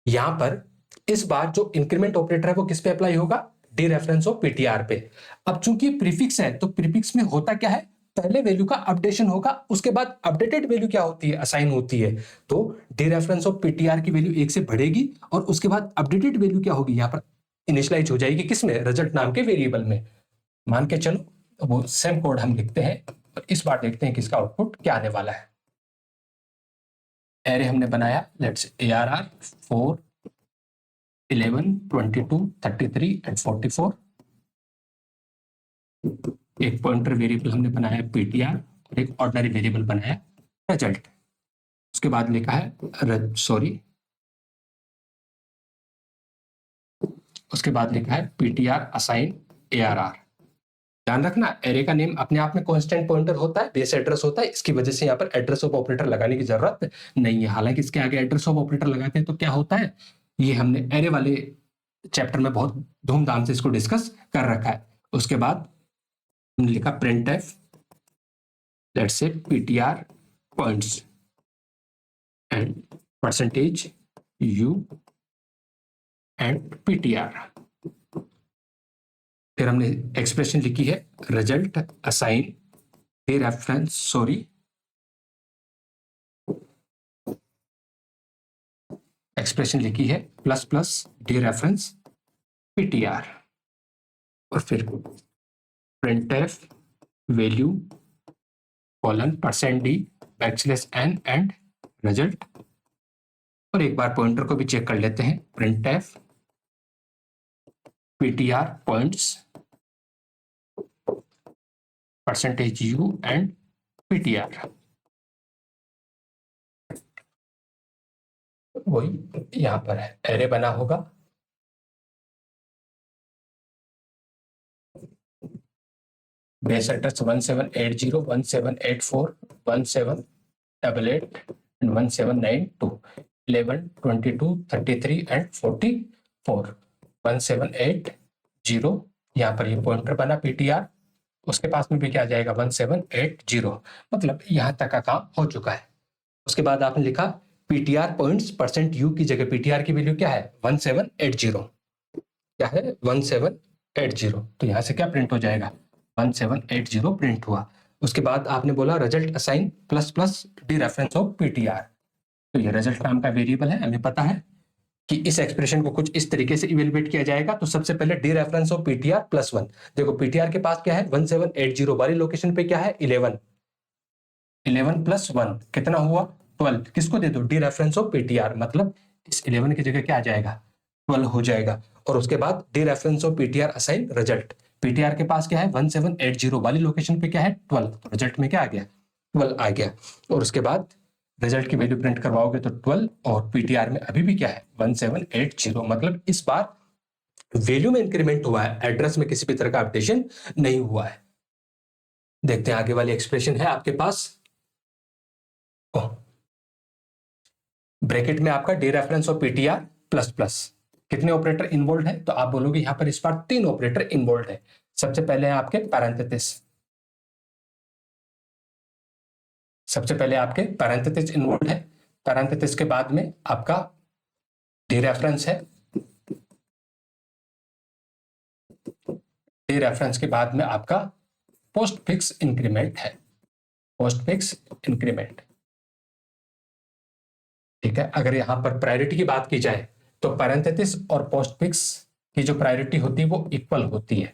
यहां पर इस बार जो इंक्रीमेंट ऑपरेटर है वो किस पे अप्लाई होगा, डी रेफरेंस ऑफ पीटीआर पे। अब चूंकि प्रीफिक्स है तो प्रीफिक्स में होता क्या है, पहले वैल्यू का अपडेशन होगा, उसके बाद अपडेटेड वैल्यू क्या होती है, असाइन होती है। तो डी रेफरेंस ऑफ पीटीआर की वैल्यू 1 से बढ़ेगी और उसके बाद अपडेटेड वैल्यू क्या होगी, यहां पर इनिशियलाइज हो जाएगी किसमें, रिजल्ट नाम के वेरिएबल में। मान के चलो वो सेम कोड हम लिखते हैं और इस बार देखते हैं कि इसका आउटपुट क्या आने वाला है। एरे हमने बनाया, लेट्स ARR 4 11 22 33 एंड 44। एक पॉइंटर वेरिएबल हमने बनाया पीटीआर और एक ऑर्डिनरी वेरिएबल बनाया रिजल्ट। उसके बाद लिखा है उसके बाद लिखा है पीटीआर असाइन ARR। ध्यान रखना एरे का नेम अपने आप में कांस्टेंट पॉइंटर होता है, बेस एड्रेस होता है, इसकी वजह से यहाँ पर एड्रेस ऑफ ऑपरेटर लगाने की जरूरत नहीं है। हालांकि इसके आगे एड्रेस ऑफ ऑपरेटर लगाते हैं तो क्या होता है, ये हमने एरे वाले चैप्टर में बहुत धूमधाम से इसको डिस्कस कर रखा है। उसके बाद हमने लिखा printf let's say ptr points and percentage u and ptr। फिर हमने एक्सप्रेशन लिखी है result assign D reference expression लिखी है plus plus D reference ptr, और फिर printf value colon %d \n and result. और एक बार पॉइंटर को भी चेक कर लेते हैं, printf ptr points %u and ptr। वही यहां पर है, एरे बना होगा बेस एड्रेस 1780 1784 1788 and 1792 11 22 33 and 44 1780। यहाँ पर ये पॉइंटर बना पीटीआर, उसके पास में भी क्या आ जाएगा 1780। मतलब यहाँ तक का काम हो चुका है। उसके बाद आपने लिखा पीटीआर पॉइंट्स %u की जगह पीटीआर की वैल्यू क्या है 1780, क्या है 1780। तो यहाँ से क्या प्रिंट हो जाएगा 1780 प्रिंट हुआ। उसके बाद आपने बोला result assign plus plus dereference of PTR. तो ये रिजल्ट नाम का वेरिएबल है, हमें पता है कि इस एक्सप्रेशन को कुछ इस तरीके से इवेल्युएट किया जाएगा। तो सबसे पहले D reference of PTR plus 1। देखो पीटीआर के पास क्या है 1780 वाली लोकेशन पे क्या है 11 प्लस 1 कितना हुआ 12। किसको दे दो डी रेफरेंस ऑफ पीटीआर, मतलब इस 11 की जगह क्या आ जाएगा 12 हो जाएगा। और उसके बाद D reference of PTR assign result, PTR के पास क्या है 1780 वाली लोकेशन पे क्या है 12, तो रिजल्ट में क्या आ गया 12 आ गया। और उसके बाद रिजल्ट की वैल्यू प्रिंट करवाओगे तो 12, और पीटीआर में अभी भी क्या है 1780। मतलब इस बार वैल्यू में इंक्रीमेंट हुआ है, एड्रेस में किसी भी तरह का अपडेशन नहीं हुआ है। देखते हैं आगे वाली एक्सप्रेशन है आपके पास, ब्रैकेट में आपका D reference of PTR plus plus. कितने ऑपरेटर इन्वॉल्व है, तो आप बोलोगे यहां पर इस बार 3 ऑपरेटर इन्वॉल्व है। सबसे पहले है आपके पैरेंथेसिस, सबसे पहले आपके पैरेंथेसिस इन्वॉल्व है। पैरेंथेसिस के बाद में आपका डी रेफरेंस है, डी रेफरेंस के बाद में आपका पोस्ट फिक्स इंक्रीमेंट है, पोस्ट फिक्स इंक्रीमेंट। ठीक है, अगर यहां पर प्रायोरिटी की बात की जाए तो पैरेंथेसिस और पोस्ट फिक्स की जो प्रायोरिटी होती है वो इक्वल होती है।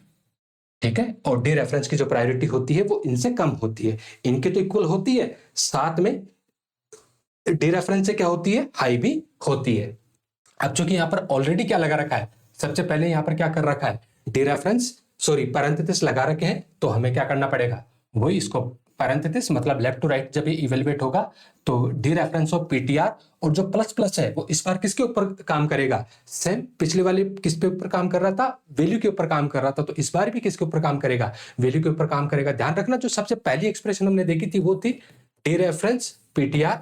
ठीक है, और डी रेफरेंस की जो प्रायोरिटी होती है वो इनसे कम होती है। इनके तो इक्वल होती है, साथ में डी रेफरेंस से क्या होती है हाई भी होती है। अब चूंकि यहाँ पर ऑलरेडी क्या लगा रखा है, सबसे पहले यहाँ पर क्या कर रखा है, पैरेंथेसिस लगा रखे हैं, तो हमें क्या करना पड़ेगा, वही इसको पैरेंथेसिस मतलब लेफ्ट टू राइट जब ये इवेलुएट होगा तो डी रेफरेंस ऑफ पीटीआर, और जो प्लस प्लस है वो इस बार किसके ऊपर काम करेगा, सेम पिछले वाले किस पे ऊपर काम कर रहा था, वैल्यू के ऊपर काम कर रहा था, तो इस बार भी किसके ऊपर काम करेगा, वैल्यू के ऊपर काम करेगा। ध्यान रखना जो सबसे पहली एक्सप्रेशन हमने देखी थी वो थी D reference PTR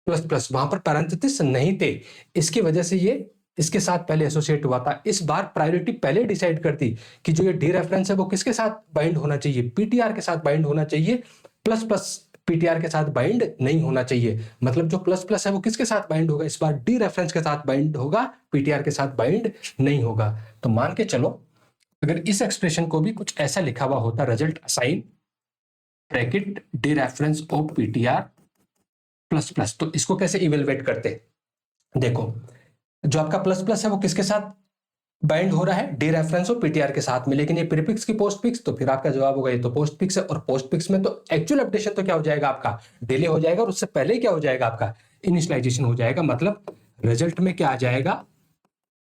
plus plus, वहां पर पैरेंथेसिस नहीं थे, इसकी वजह से ये इसके साथ पहले एसोसिएट हुआ था। इस बार प्रायोरिटी पहले डिसाइड करती कि जो ये डी रेफरेंस है वो किसके साथ बाइंड होना चाहिए, पीटीआर के साथ बाइंड होना चाहिए, प्लस प्लस पीटीआर के साथ बाइंड नहीं होना चाहिए। मतलब जो प्लस प्लस है वो किसके साथ बाइंड होगा, इस बार डी रेफरेंस के साथ बाइंड होगा, पीटीआर के साथ बाइंड नहीं होगा। तो मान के चलो अगर इस एक्सप्रेशन को भी कुछ ऐसा लिखा हुआ होता, result assign bracket D reference of PTR plus plus, तो इसको कैसे इवेलुएट करते, देखो जो आपका प्लस प्लस है वो किसके साथ बाइंड हो रहा है, डी रेफरेंस और पीटीआर के साथ में, लेकिन ये प्रीफिक्स की पोस्टफिक्स, तो फिर आपका जवाब होगा ये तो पोस्टफिक्स है, और पोस्टफिक्स में तो एक्चुअल अपडेशन तो क्या हो जाएगा आपका, डिले हो जाएगा, और उससे पहले क्या हो जाएगा आपका इनिशियलाइजेशन हो जाएगा। मतलब रिजल्ट में क्या आ जाएगा,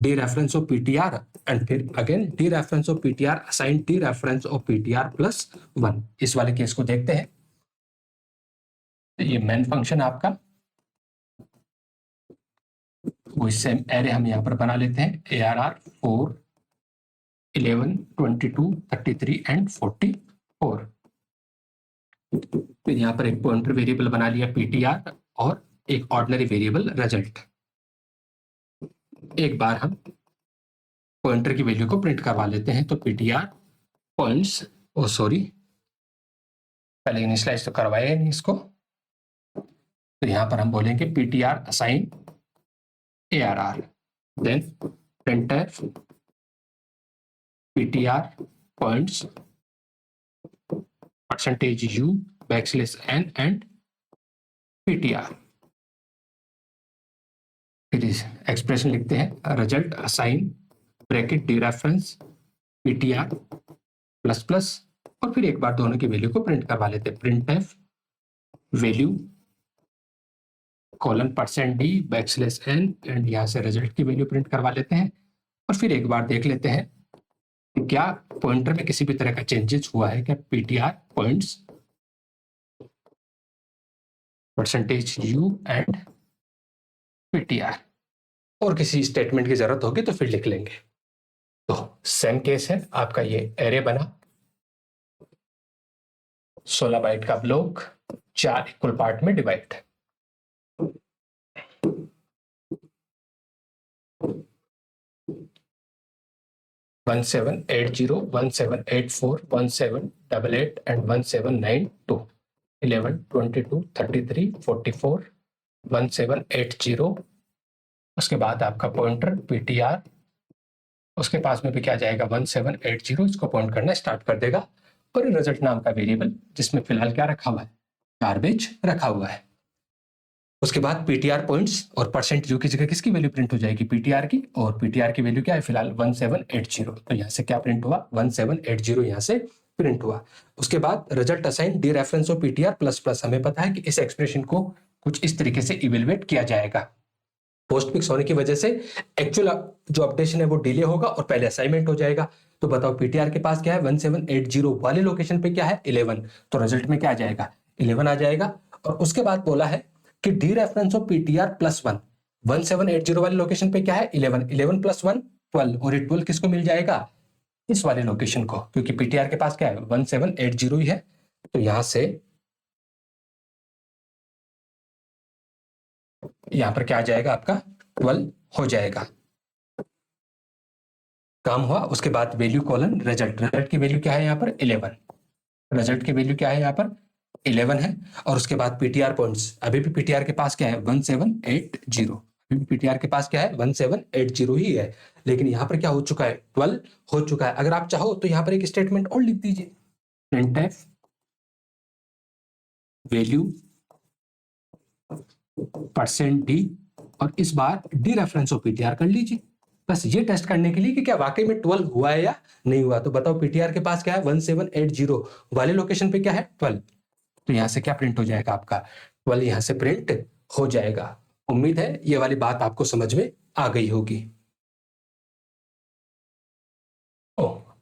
dereference of PTR and फिर again dereference of PTR assign dereference of PTR plus 1। इस वाले केस को देखते हैं, ये मेन फंक्शन आपका वो सेम एरे हम यहाँ पर बना लेते हैं, ARR 4 11 22 33 एंड 44। फिर यहाँ पर एक पॉइंटर वेरिएबल बना लिया पीटीआर और एक ऑर्डिनरी वेरिएबल रिजल्ट। एक बार हम पॉइंटर की वैल्यू को प्रिंट करवा लेते हैं, तो पीटीआर पॉइंट्स, ओ सॉरी पहले इनिशियलाइज तो करवाया नहीं इसको, तो यहाँ पर हम बोलेंगे PTR assign ARR, then printf ptr points %u \n and ptr। फिर इस एक्सप्रेशन लिखते हैं result assign bracket D reference ptr plus plus, और फिर एक बार दोनों की वैल्यू को प्रिंट करवा लेते हैं, printf value $d \n and यहाँ से रिजल्ट की वैल्यू प्रिंट करवा लेते हैं, और फिर एक बार देख लेते हैं कि क्या पॉइंटर में किसी भी तरह का चेंजेस हुआ है क्या, PTR points %u and PTR, और किसी स्टेटमेंट की जरूरत होगी तो फिर लिख लेंगे। तो सेम केस है आपका, ये एरे बना 16 बाइट का ब्लॉक 4 इक्वल पार्ट में डिवाइड, 1780 1784 1788 and 1792 11 22 33 44 1780, उसके बाद आपका पॉइंटर पीटीआर, उसके पास में भी क्या जाएगा 1780, इसको पॉइंट करना स्टार्ट कर देगा, और रिजल्ट नाम का वेरिएबल जिसमें फिलहाल क्या रखा हुआ है, गार्बेज रखा हुआ है। उसके बाद पीटीआर पॉइंट्स और %u की जगह किसकी वैल्यू प्रिंट हो जाएगी, पीटीआर की, और पीटीआर की वैल्यू क्या है फिलहाल 1780, तो यहाँ से क्या प्रिंट हुआ 1780 यहाँ से प्रिंट हुआ। उसके बाद result assign dereference of PTR plus plus, हमें पता है कि इस एक्सप्रेशन को कुछ इस तरीके से इवेलुएट किया जाएगा, पोस्टफिक्स होने की वजह से एक्चुअल जो अपडेशन है वो डिले होगा और पहले असाइनमेंट हो जाएगा। तो बताओ पीटीआर के पास क्या है 1780 वाले लोकेशन पे क्या है 11, तो रिजल्ट में क्या आ जाएगा 11 आ जाएगा। और उसके बाद बोला है कि D reference of PTR plus 1 1780 वाले लोकेशन पे क्या है 11, 11 प्लस 1 12, और ये 12 किसको मिल जाएगा इस वाले लोकेशन को, क्योंकि पीटीआर के पास क्या है 1780 ही है, तो यहां से यहां पर क्या आ जाएगा आपका 12 हो जाएगा, काम हुआ। उसके बाद वैल्यू कॉलन रिजल्ट, रिजल्ट की वैल्यू क्या है यहाँ पर 11, रिजल्ट की वैल्यू क्या है यहाँ पर 11 है। और उसके बाद पीटीआर पॉइंट्स, अभी भी पीटीआर के पास क्या है 1780, अभी भी पीटीआर के पास क्या है 1780 ही है, लेकिन यहाँ पर क्या हो चुका है 12 हो चुका है। अगर आप चाहो तो यहाँ पर एक स्टेटमेंट और लिख दीजिए, printf वैल्यू %d, और इस बार डी रेफरेंस ऑफ पीटीआर कर लीजिए, बस ये टेस्ट करने के लिए कि क्या वाकई में 12 हुआ है या नहीं हुआ। तो बताओ पीटीआर के पास क्या है 1780 वाले लोकेशन पे क्या है 12, तो यहां से क्या प्रिंट हो जाएगा आपका 12 यहां से प्रिंट हो जाएगा। उम्मीद है ये वाली बात आपको समझ में आ गई होगी।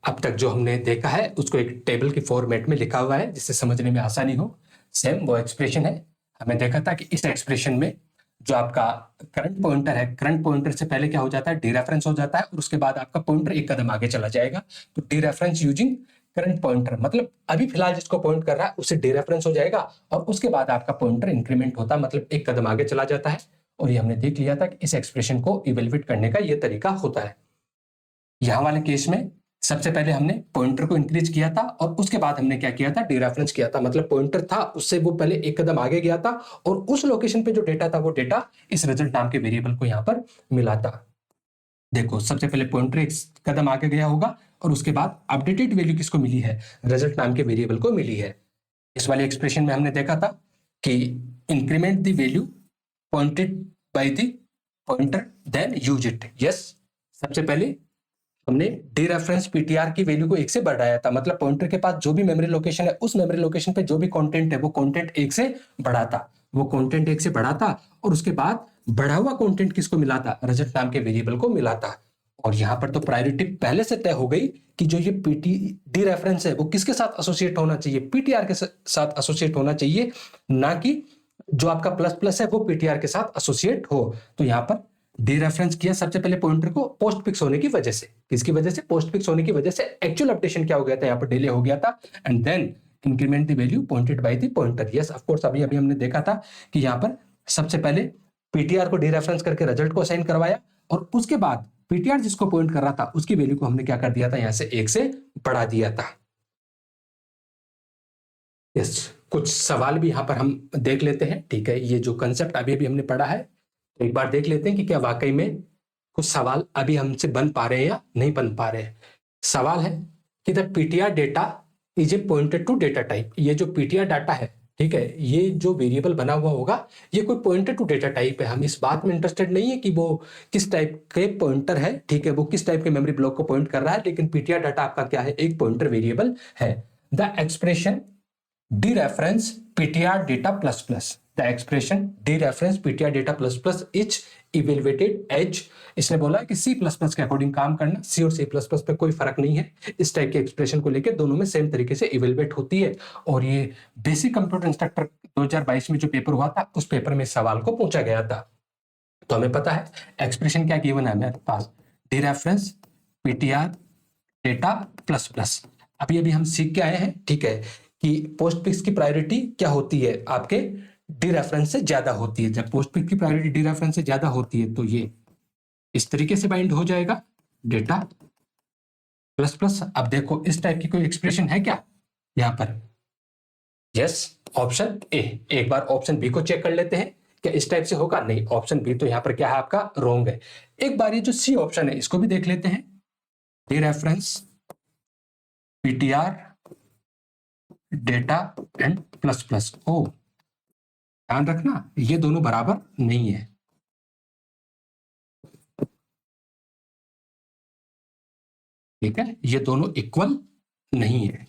अब तक जो हमने देखा है उसको एक टेबल के फॉर्मेट में लिखा हुआ है जिससे समझने में आसानी हो। सेम वो एक्सप्रेशन है। हमने देखा था कि इस एक्सप्रेशन में जो आपका करंट पॉइंटर है, करंट पॉइंटर से पहले क्या हो जाता है, डी रेफरेंस हो जाता है और उसके बाद आपका पॉइंटर एक कदम आगे चला जाएगा। तो D reference using current pointer, मतलब अभी फिलहाल जिसको पॉइंट कर रहा है उससे डी रेफरेंस हो जाएगा और उसके बाद आपका पॉइंटर इंक्रीमेंट होता है, मतलब एक कदम आगे चला जाता है। और ये हमने देख लिया था कि इस एक्सप्रेशन को इवेल्युएट करने का ये तरीका होता है। यहां वाले केस में सबसे पहले हमने पॉइंटर को इंक्रीज किया था और उसके बाद हमने क्या किया था, डीरेफरेंस किया था। मतलब पॉइंटर था उससे वो पहले एक कदम आगे गया था और उस लोकेशन पे जो डेटा था वो डेटा इस रिजल्ट नाम के वेरिएबल को यहां पर मिला था। देखो सबसे पहले पॉइंटर एक कदम आगे गया होगा और उसके बाद अपडेटेड वैल्यू किसको मिली है, रिजल्ट नाम के वेरिएबल को मिली है। इस वाले एक्सप्रेशन में हमने देखा था कि increment the value pointed by the pointer then use it. Yes, सबसे पहले हमने डी रेफरेंस पीटीआर की वैल्यू को 1 से बढ़ाया था, मतलब पॉइंटर के पास जो भी मेमोरी लोकेशन है उस मेमोरी लोकेशन पे जो भी कंटेंट है वो कंटेंट 1 से बढ़ाता, वो कंटेंट 1 से बढ़ाता और उसके बाद बढ़ा हुआ कंटेंट किसको मिला था, रिजल्ट नाम के वेरिएबल को मिला था। और यहां पर तो प्रायोरिटी पहले से तय हो गई कि जो ये पीटी डी रेफरेंस है वो किसके साथ एसोसिएट होना चाहिए, पीटीआर के साथ एसोसिएट होना चाहिए, ना कि जो आपका प्लस प्लस है वो पीटीआर के साथ एसोसिएट हो। तो यहां पर डी रेफरेंस किया सबसे पहले पॉइंटर को पोस्ट फिक्स होने की वजह से, किसकी वजह से, पोस्ट फिक्स होने की वजह से एक्चुअल अपडेशन क्या हो गया था, यहाँ पर डिले हो गया था। And then increment the value pointed by the pointer. Yes of course, अभी अभी हमने देखा था कि यहाँ पर सबसे पहले पीटीआर को डी रेफरेंस करके रिजल्ट को असाइन करवाया और उसके बाद पीटीआर जिसको पॉइंट कर रहा था उसकी वैल्यू को हमने क्या कर दिया था, यहां से 1 से बढ़ा दिया था। यस, कुछ सवाल भी यहां पर हम देख लेते हैं। ठीक है, ये जो कंसेप्ट अभी अभी हमने पढ़ा है तो एक बार देख लेते हैं कि क्या वाकई में कुछ सवाल अभी हमसे बन पा रहे हैं या नहीं बन पा रहे हैं। सवाल है कि the PTR data is a pointed to data type. ये जो पीटीआर डाटा है, ठीक है, ये जो वेरिएबल बना हुआ होगा ये कोई पॉइंटेड टू डेटा टाइप है। हम इस बात में इंटरेस्टेड नहीं है कि वो किस टाइप के पॉइंटर है, ठीक है, वो किस टाइप के मेमोरी ब्लॉक को पॉइंट कर रहा है, लेकिन पीटीआर डाटा आपका क्या है, एक पॉइंटर वेरिएबल है। The expression dereference ptr data plus plus, the expression dereference ptr data plus plus is evaluated as, इसने बोला है कि C++ के अकॉर्डिंग काम करना, C और C++ पे कोई फर्क नहीं है, इस टाइप के एक्सप्रेशन को लेकर दोनों में सेम तरीके से इवेलुएट होती है। और ये बेसिक कंप्यूटर इंस्ट्रक्टर 2022 में जो पेपर हुआ था उस पेपर में सवाल को पूछा गया था। तो हमें पता है एक्सप्रेशन क्या गिवन है हमारे पास, dereference ptr data plus plus। अभी अभी हम सीख के आए हैं, ठीक है, कि पोस्ट फिक्स की प्रायोरिटी क्या होती है, आपके डी रेफरेंस से ज्यादा होती है। जब पोस्ट फिक्स की प्रायोरिटी डी रेफरेंस से ज्यादा होती है तो ये इस तरीके से बाइंड हो जाएगा, डेटा प्लस प्लस। अब देखो इस टाइप की कोई एक्सप्रेशन है क्या यहां पर, यस, ऑप्शन ए। एक बार ऑप्शन बी को चेक कर लेते हैं, क्या इस टाइप से होगा, नहीं, ऑप्शन बी तो यहां पर क्या है आपका रॉन्ग है। एक बार ये जो सी ऑप्शन है इसको भी देख लेते हैं, dereference PTR data and plus plus. ओ, ध्यान रखना ये दोनों बराबर नहीं है, ठीक है, ये दोनों इक्वल नहीं है।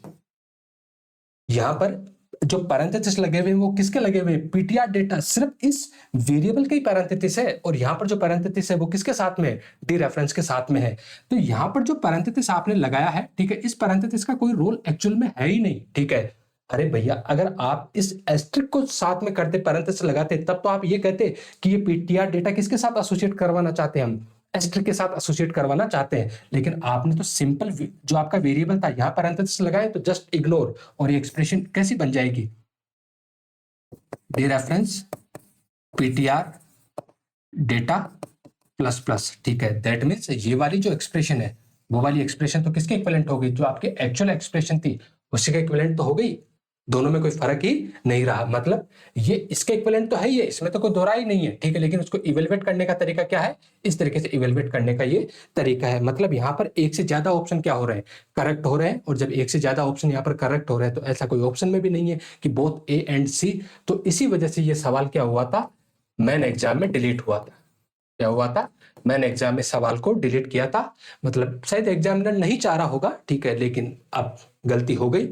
यहां पर जो पैरेंथेसिस लगे हुए हैं वो किसके लगे हुए हैं, पीटीआर डेटा, सिर्फ इस वेरिएबल के ही पैरेंथेसिस है और यहां पर जो पैरेंथेसिस है वो किसके साथ में है, डी रेफरेंस के साथ में है। तो यहां पर जो पैरेंथेसिस आपने लगाया है, ठीक है, इस पैरेंथेसिस का कोई रोल एक्चुअल में है ही नहीं, ठीक है। अरे भैया, अगर आप इस एस्ट्रिक को साथ में करते, पैरेंथेसिस लगाते, तब तो आप ये कहते कि ये पीटीआर डेटा किसके साथ एसोसिएट करवाना चाहते हैं, हम एस्ट्रिक के साथ एसोसिएट करवाना चाहते हैं। लेकिन आपने तो सिंपल जो आपका वेरिएबल था यहां पैरेंथेसिस लगाए तो जस्ट इग्नोर, और ये एक्सप्रेशन कैसी बन जाएगी, D reference PTR data plus plus, ठीक है। दैट मीन्स ये वाली जो एक्सप्रेशन है वो वाली एक्सप्रेशन तो किसके इक्विवेलेंट हो गई, जो आपकी एक्चुअल एक्सप्रेशन थी उसी के इक्विवेलेंट तो हो गई, दोनों में कोई फर्क ही नहीं रहा। मतलब ये इसके इक्विवेलेंट तो है ही है, इसमें तो कोई दोहरा ही नहीं है, ठीक है, लेकिन उसको इवेलुएट करने का तरीका क्या है, इस तरीके से इवेलुएट करने का ये तरीका है। मतलब यहाँ पर एक से ज्यादा ऑप्शन क्या हो रहे हैं, करेक्ट हो रहे हैं, और जब एक से ज्यादा ऑप्शन यहाँ पर करेक्ट हो रहे हैं तो ऐसा कोई ऑप्शन में भी नहीं है कि बोथ ए एंड सी। तो इसी वजह से ये सवाल क्या हुआ था, मेन एग्जाम में डिलीट हुआ था। क्या हुआ था, मैंने एग्जाम में सवाल को डिलीट किया था, मतलब शायद एग्जामिनर नहीं चाह रहा होगा, ठीक है, लेकिन अब गलती हो गई।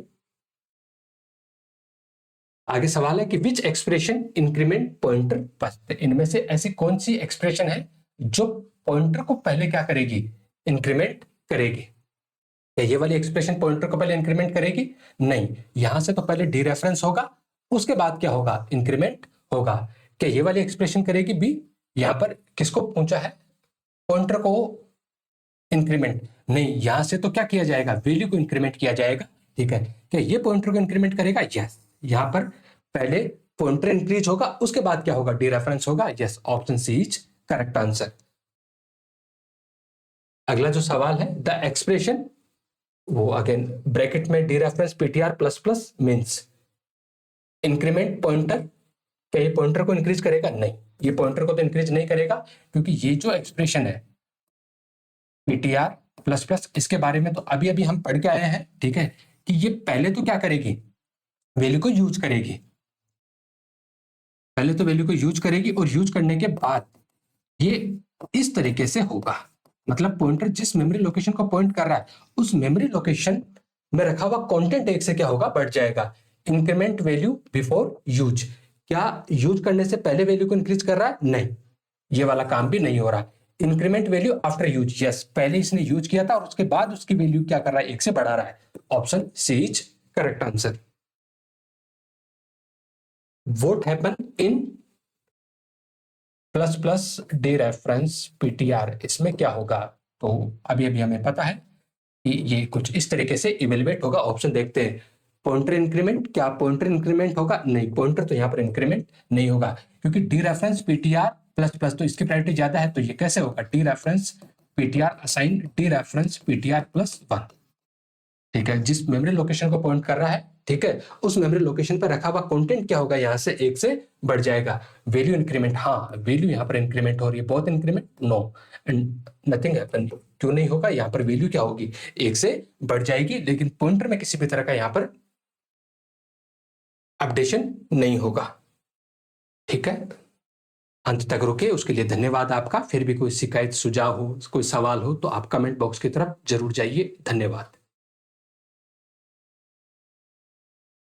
आगे सवाल है कि विच एक्सप्रेशन इंक्रीमेंट पॉइंटर फर्स्ट, इनमें से ऐसी कौन सी एक्सप्रेशन है जो पॉइंटर को पहले क्या करेगी, इंक्रीमेंट करेगी। क्या ये वाली एक्सप्रेशन पॉइंटर को पहले इंक्रीमेंट करेगी? नहीं, यहां से तो पहले डी रेफरेंस होगा, उसके बाद क्या होगा, इंक्रीमेंट होगा। क्या ये वाली एक्सप्रेशन करेगी बी? यहां पर किसको पूछा है, पॉइंटर को इंक्रीमेंट। नहीं, यहां से तो क्या किया जाएगा, वैल्यू को इंक्रीमेंट किया जाएगा। ठीक है, क्या ये पॉइंटर को इंक्रीमेंट करेगा? यस, यहां पर पहले पॉइंटर इंक्रीज होगा, उसके बाद क्या होगा, डी रेफरेंस होगा। Yes, option C is correct answer. अगला जो सवाल है, द एक्सप्रेशन, वो अगेन ब्रैकेट में dereference PTR plus plus means increment pointer. क्या ये पॉइंटर को इंक्रीज करेगा? नहीं, ये पॉइंटर को तो इंक्रीज नहीं करेगा, क्योंकि ये जो एक्सप्रेशन है पीटीआर प्लस प्लस, इसके बारे में तो अभी अभी हम पढ़ के आए हैं। ठीक है, कि ये पहले तो क्या करेगी, वैल्यू को यूज करेगी। पहले तो वैल्यू को यूज करेगी और यूज करने के बाद ये इस तरीके से होगा, मतलब पॉइंटर जिस मेमोरी लोकेशन को पॉइंट कर रहा है उस मेमोरी लोकेशन में रखा हुआ कंटेंट एक से क्या होगा, बढ़ जाएगा। इंक्रीमेंट वैल्यू बिफोर यूज, क्या यूज करने से पहले वैल्यू को इंक्रीज कर रहा है? नहीं, ये वाला काम भी नहीं हो रहा। Increment value after use, yes, पहले इसने यूज किया था और उसके बाद उसकी वैल्यू क्या कर रहा है, एक से बढ़ा रहा है। Option C is correct answer. What happen in plus plus dereference PTR, इसमें क्या होगा? तो अभी अभी हमें पता है कि ये कुछ इस तरीके से इवेल्युएट होगा। ऑप्शन देखते हैं। पॉइंटर इंक्रीमेंट, क्या पॉइंटर इंक्रीमेंट होगा? नहीं, पॉइंटर तो यहाँ पर इंक्रीमेंट नहीं होगा, क्योंकि D reference PTR plus plus तो इसकी प्रायोरिटी ज्यादा है, तो ये कैसे होगा, dereference PTR assign dereference PTR plus 1। ठीक है, जिस मेमोरी लोकेशन को पॉइंट कर रहा है, ठीक है, उस मेमोरी लोकेशन पर रखा हुआ कंटेंट क्या होगा, यहां से एक से बढ़ जाएगा। वैल्यू इंक्रीमेंट, हाँ वैल्यू यहाँ पर इंक्रीमेंट हो रही है, बहुत increment, no and nothing happen. क्यों नहीं होगा, यहाँ पर वैल्यू क्या होगी, एक से बढ़ जाएगी, लेकिन पॉइंटर में किसी भी तरह का यहाँ पर अपडेशन नहीं होगा। ठीक है, अंत तक रुके, उसके लिए धन्यवाद आपका। फिर भी कोई शिकायत सुझाव हो, कोई सवाल हो तो आप कमेंट बॉक्स की तरफ जरूर जाइए। धन्यवाद।